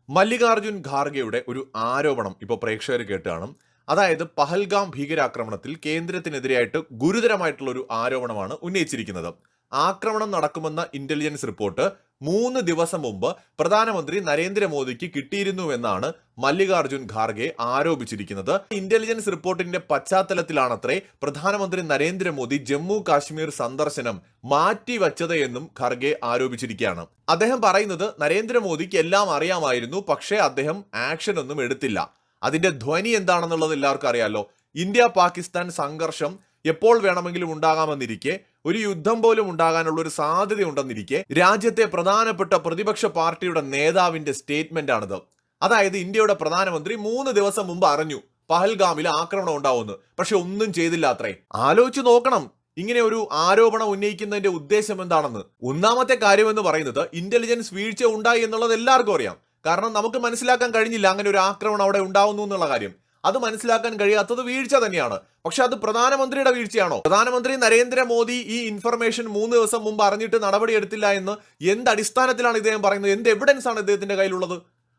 മല്ലികാർജുൻ ഖാർഗെയുടെ ഒരു ആരോപണം ഇപ്പോൾ പ്രേക്ഷകർ കേട്ട് കാണും. അതായത് പഹൽഗാം ഭീകരാക്രമണത്തിൽ കേന്ദ്രത്തിനെതിരെയായിട്ട് ഗുരുതരമായിട്ടുള്ള ഒരു ആരോപണമാണ് ഉന്നയിച്ചിരിക്കുന്നത്. ആക്രമണം നടക്കുമെന്ന ഇന്റലിജൻസ് റിപ്പോർട്ട് 3 ദിവസം മുമ്പ് പ്രധാനമന്ത്രി നരേന്ദ്രമോദിക്ക് കിട്ടിയിരുന്നുവെന്നാണ് മല്ലികാർജുൻ ഖാർഗെ ആരോപിച്ചിരിക്കുന്നത്. ഇന്റലിജൻസ് റിപ്പോർട്ടിന്റെ പശ്ചാത്തലത്തിലാണത്രേ പ്രധാനമന്ത്രി നരേന്ദ്രമോദി ജമ്മു കാശ്മീർ സന്ദർശനം മാറ്റിവെച്ചത് എന്നും ഖാർഗെ ആരോപിച്ചിരിക്കുകയാണ്. അദ്ദേഹം പറയുന്നത് നരേന്ദ്രമോദിക്ക് എല്ലാം അറിയാമായിരുന്നു, പക്ഷേ അദ്ദേഹം ആക്ഷൻ ഒന്നും എടുത്തില്ല. അതിന്റെ ധ്വനി എന്താണെന്നുള്ളത് എല്ലാവർക്കും അറിയാലോ. ഇന്ത്യ പാകിസ്ഥാൻ സംഘർഷം എപ്പോൾ വേണമെങ്കിലും ഉണ്ടാകാമെന്നിരിക്കെ, ഒരു യുദ്ധം പോലും ഉണ്ടാകാനുള്ള ഒരു സാധ്യതയുണ്ടെന്നിരിക്കെ രാജ്യത്തെ പ്രധാനപ്പെട്ട പ്രതിപക്ഷ പാർട്ടിയുടെ നേതാവിന്റെ സ്റ്റേറ്റ്മെന്റ് ആണിത്. അതായത് ഇന്ത്യയുടെ പ്രധാനമന്ത്രി 3 ദിവസം മുമ്പ് അറിഞ്ഞു പഹൽഗാമിൽ ആക്രമണം ഉണ്ടാവുമെന്ന്, പക്ഷെ ഒന്നും ചെയ്തില്ല അത്രേ. ആലോചിച്ച് നോക്കണം ഇങ്ങനെ ഒരു ആരോപണം ഉന്നയിക്കുന്നതിന്റെ ഉദ്ദേശം എന്താണെന്ന്. ഒന്നാമത്തെ കാര്യം എന്ന് പറയുന്നത് ഇന്റലിജൻസ് വീഴ്ച ഉണ്ടായി എന്നുള്ളത് എല്ലാവർക്കും അറിയാം. കാരണം നമുക്ക് മനസ്സിലാക്കാൻ കഴിഞ്ഞില്ല അങ്ങനെ ഒരു ആക്രമണം അവിടെ ഉണ്ടാവുന്നു എന്നുള്ള കാര്യം. അത് മനസ്സിലാക്കാൻ കഴിയാത്തത് വീഴ്ച തന്നെയാണ്. പക്ഷെ അത് പ്രധാനമന്ത്രിയുടെ വീഴ്ചയാണോ? പ്രധാനമന്ത്രി നരേന്ദ്രമോദി ഈ ഇൻഫർമേഷൻ 3 ദിവസം മുമ്പ് അറിഞ്ഞിട്ട് നടപടി എടുത്തില്ല എന്ന് എന്ത് അടിസ്ഥാനത്തിലാണ് ഇദ്ദേഹം പറയുന്നത്? എന്ത് എവിഡൻസ് ആണ് ഇദ്ദേഹത്തിന്റെ കയ്യിലുള്ളത്?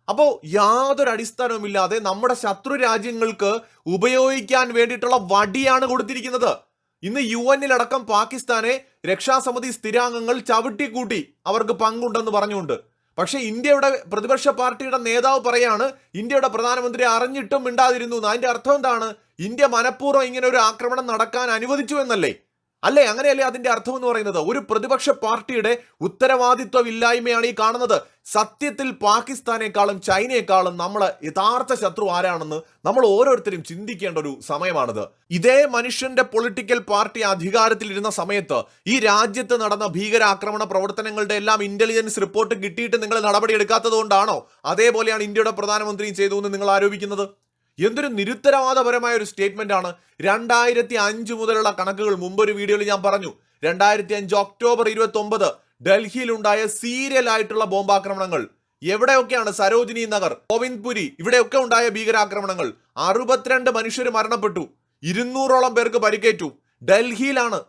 അപ്പോൾ യാതൊരു അടിസ്ഥാനവുമില്ലാതെ നമ്മുടെ ശത്രു രാജ്യങ്ങൾക്ക് ഉപയോഗിക്കാൻ വേണ്ടിയിട്ടുള്ള വടിയാണ് കൊടുത്തിരിക്കുന്നത്. ഇന്ന് UN അടക്കം പാകിസ്ഥാനെ രക്ഷാസമിതി സ്ഥിരാംഗങ്ങൾ ചവിട്ടിക്കൂട്ടി അവർക്ക് പങ്കുണ്ടെന്ന് പറഞ്ഞുകൊണ്ട്. പക്ഷെ ഇന്ത്യയുടെ പ്രതിപക്ഷ പാർട്ടിയുടെ നേതാവ് പറയാണ് ഇന്ത്യയുടെ പ്രധാനമന്ത്രി അറിഞ്ഞിട്ടും മിണ്ടാതിരുന്നു. അതിന്റെ അർത്ഥം എന്താണ്? ഇന്ത്യ മനഃപൂർവ്വം ഇങ്ങനെ ഒരു ആക്രമണം നടക്കാൻ അനുവദിച്ചു എന്നല്ലേ? അല്ലേ? അങ്ങനെയല്ലേ അതിന്റെ അർത്ഥം എന്ന് പറയുന്നത്? ഒരു പ്രതിപക്ഷ പാർട്ടിയുടെ ഉത്തരവാദിത്വമില്ലായ്മയാണ് ഈ കാണുന്നത്. സത്യത്തിൽ പാകിസ്ഥാനേക്കാളും ചൈനയെക്കാളും നമ്മളെ യഥാർത്ഥ ശത്രു ആരാണെന്ന് നമ്മൾ ഓരോരുത്തരും ചിന്തിക്കേണ്ട ഒരു സമയമാണിത്. ഇതേ മനുഷ്യന്റെ പൊളിറ്റിക്കൽ പാർട്ടി അധികാരത്തിലിരുന്ന സമയത്ത് ഈ രാജ്യത്ത് നടന്ന ഭീകരാക്രമണ പ്രവർത്തനങ്ങളുടെ എല്ലാം ഇന്റലിജൻസ് റിപ്പോർട്ട് കിട്ടിയിട്ട് നിങ്ങൾ നടപടി എടുക്കാത്തത് കൊണ്ടാണോ അതേപോലെയാണ് ഇന്ത്യയുടെ പ്രധാനമന്ത്രിയും ചെയ്തു എന്ന് നിങ്ങൾ ആരോപിക്കുന്നത്? എന്തൊരു നിരുത്തരവാദപരമായ ഒരു സ്റ്റേറ്റ്മെന്റ് ആണ്. 2005 മുതലുള്ള കണക്കുകൾ മുമ്പൊരു വീഡിയോയിൽ ഞാൻ പറഞ്ഞു. 2005 ഒക്ടോബർ 29 ഡൽഹിയിലുണ്ടായ സീരിയൽ ആയിട്ടുള്ള ബോംബാക്രമണങ്ങൾ എവിടെയൊക്കെയാണ്? സരോജിനി നഗർ, ഗോവിന്ദ്പുരി, ഇവിടെയൊക്കെ ഉണ്ടായ ഭീകരാക്രമണങ്ങൾ. 62 മനുഷ്യർ മരണപ്പെട്ടു, 200ഓളം പേർക്ക് പരിക്കേറ്റു. ഡൽഹിയിലാണ്,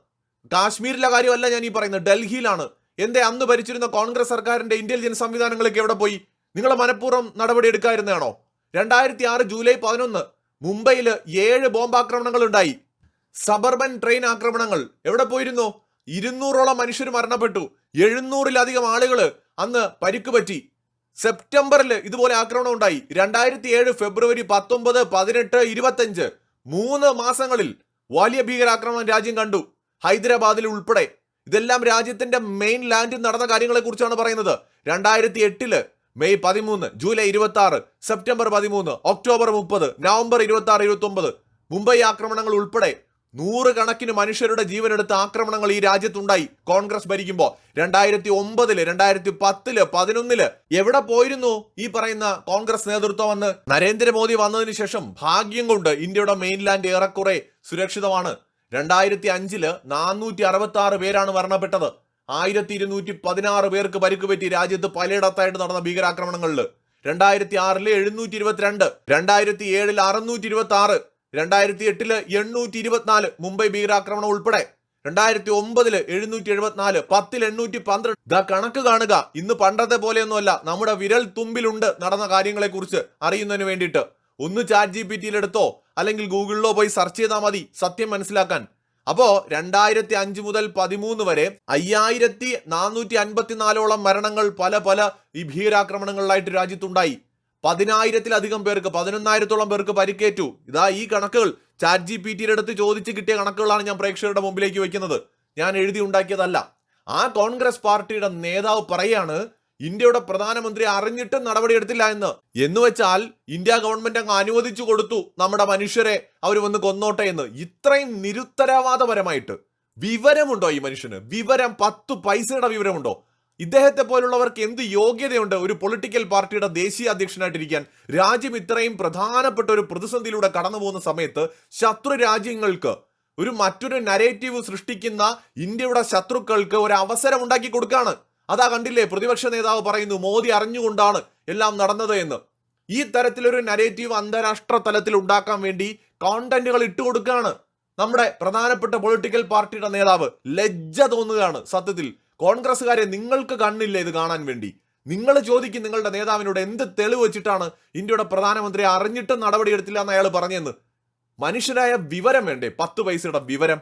കാശ്മീരിലെ കാര്യമല്ല ഞാൻ ഈ പറയുന്നത്, ഡൽഹിയിലാണ്. എന്തേ അന്ന് ഭരിച്ചിരുന്ന കോൺഗ്രസ് സർക്കാരിന്റെ ഇന്റലിജൻസ് സംവിധാനങ്ങളൊക്കെ എവിടെ പോയി? നിങ്ങൾ മനഃപൂർവ്വം നടപടി എടുക്കാതിരുന്നതാണോ? 2006 ജൂലൈ 11 മുംബൈയിൽ 7 ബോംബാക്രമണങ്ങൾ ഉണ്ടായി. സബർബൻ ട്രെയിൻ ആക്രമണങ്ങൾ എവിടെ പോയിരുന്നു? 200ഓളം മനുഷ്യർ മരണപ്പെട്ടു, 700-ലധികം ആളുകൾ അന്ന് പരിക്ക് പറ്റി. സെപ്റ്റംബറിൽ ഇതുപോലെ ആക്രമണം ഉണ്ടായി. 2007 ഫെബ്രുവരി 19, 18, 25 3 മാസങ്ങളിൽ വലിയ ഭീകരാക്രമണം രാജ്യം കണ്ടു, ഹൈദരാബാദിൽ ഉൾപ്പെടെ. ഇതെല്ലാം രാജ്യത്തിന്റെ മെയിൻ ലാൻഡിൽ നടന്ന കാര്യങ്ങളെ കുറിച്ചാണ് പറയുന്നത്. 2008 May 13, July 26, September 13, October 30, November 26, 29 Mumbai ആക്രമണങ്ങൾ ഉൾപ്പെടെ 100 കണക്കിന് മനുഷ്യരുടെ ജീവനെടുത്ത ആക്രമണങ്ങൾ ഈ രാജ്യത്തുണ്ടായി കോൺഗ്രസ് ഭരിക്കുമ്പോൾ. 2009, 2010, 2011 എവിടെ പോയിരുന്നു ഈ പറയുന്ന കോൺഗ്രസ് നേതൃത്വം? വന്ന് നരേന്ദ്രമോദി വന്നതിന് ശേഷം ഭാഗ്യം കൊണ്ട് ഇന്ത്യയുടെ മെയിൻലാൻഡ് ഏറെക്കുറെ സുരക്ഷിതമാണ്. 2005 466 പേരാണ് മരണപ്പെട്ടത്, 1216 പേർക്ക് പരിക്ക് പറ്റി രാജ്യത്ത് പലയിടത്തായിട്ട് നടന്ന ഭീകരാക്രമണങ്ങളിൽ. 2006 722, 2007 626, 2008 824 മുംബൈ ഭീകരാക്രമണം ഉൾപ്പെടെ, 2009 774, 10 812. ദാ കണക്ക് കാണുക. ഇന്ന് പണ്ടത്തെ പോലെയൊന്നുമല്ല, നമ്മുടെ വിരൽ തുമ്പിലുണ്ട് നടന്ന കാര്യങ്ങളെ കുറിച്ച് അറിയുന്നതിന് വേണ്ടിയിട്ട്. ഒന്ന് ChatGPT എടുത്തോ അല്ലെങ്കിൽ ഗൂഗിളിലോ പോയി സെർച്ച് ചെയ്താൽ മതി സത്യം മനസ്സിലാക്കാൻ. അപ്പോ 2005 മുതൽ 13 വരെ 5454ഓളം മരണങ്ങൾ പല ഈ ഭീകരാക്രമണങ്ങളിലായിട്ട് രാജ്യത്തുണ്ടായി. 10,000-ലധികം പേർക്ക്, 11,000-ഓളം പേർക്ക് പരിക്കേറ്റു. ഇതാ ഈ കണക്കുകൾ ChatGPT എടുത്ത് ചോദിച്ച് കിട്ടിയ കണക്കുകളാണ് ഞാൻ പ്രേക്ഷകരുടെ മുമ്പിലേക്ക് വയ്ക്കുന്നത്. ഞാൻ എഴുതി ഉണ്ടാക്കിയതല്ല. ആ കോൺഗ്രസ് പാർട്ടിയുടെ നേതാവ് പറയാണ് ഇന്ത്യയുടെ പ്രധാനമന്ത്രി അറിഞ്ഞിട്ടും നടപടിയെടുത്തില്ല എന്ന് വെച്ചാൽ ഇന്ത്യ ഗവൺമെന്റ് അങ്ങ് അനുവദിച്ചു കൊടുത്തു നമ്മുടെ മനുഷ്യരെ അവർ വന്ന് കൊന്നോട്ടെ എന്ന്. ഇത്രയും നിരുത്തരവാദപരമായിട്ട് വിവരമുണ്ടോ ഈ മനുഷ്യന്? വിവരം 10 പൈസയുടെ വിവരമുണ്ടോ? ഇദ്ദേഹത്തെ പോലുള്ളവർക്ക് എന്ത് യോഗ്യതയുണ്ട് ഒരു പൊളിറ്റിക്കൽ പാർട്ടിയുടെ ദേശീയ അധ്യക്ഷനായിട്ടിരിക്കാൻ? രാജ്യം ഇത്രയും പ്രധാനപ്പെട്ട ഒരു പ്രതിസന്ധിയിലൂടെ കടന്നു പോകുന്ന സമയത്ത് ശത്രു രാജ്യങ്ങൾക്ക് ഒരു മറ്റൊരു നരേറ്റീവ് സൃഷ്ടിക്കുന്ന ഇന്ത്യയുടെ ശത്രുക്കൾക്ക് ഒരു അവസരം ഉണ്ടാക്കി കൊടുക്കുകയാണ്. അതാ കണ്ടില്ലേ, പ്രതിപക്ഷ നേതാവ് പറയുന്നു മോദി അറിഞ്ഞുകൊണ്ടാണ് എല്ലാം നടന്നത് എന്ന്. ഈ തരത്തിലൊരു നരേറ്റീവ് അന്താരാഷ്ട്ര തലത്തിൽ ഉണ്ടാക്കാൻ വേണ്ടി കോണ്ടന്റുകൾ ഇട്ടുകൊടുക്കുകയാണ് നമ്മുടെ പ്രധാനപ്പെട്ട പൊളിറ്റിക്കൽ പാർട്ടിയുടെ നേതാവ്. ലജ്ജ തോന്നുകയാണ് സത്യത്തിൽ. കോൺഗ്രസ്സുകാരെ, നിങ്ങൾക്ക് കണ്ണില്ല ഇത് കാണാൻ വേണ്ടി? നിങ്ങൾ ചോദിക്കും നിങ്ങളുടെ നേതാവിനോട് എന്ത് തെളിവ് വെച്ചിട്ടാണ് ഇന്ത്യയുടെ പ്രധാനമന്ത്രി അറിഞ്ഞിട്ടും നടപടിയെടുത്തില്ല എന്ന് അയാൾ പറഞ്ഞെന്ന്. മനുഷ്യരായ വിവരം വേണ്ടേ? 10 പൈസയുടെ വിവരം.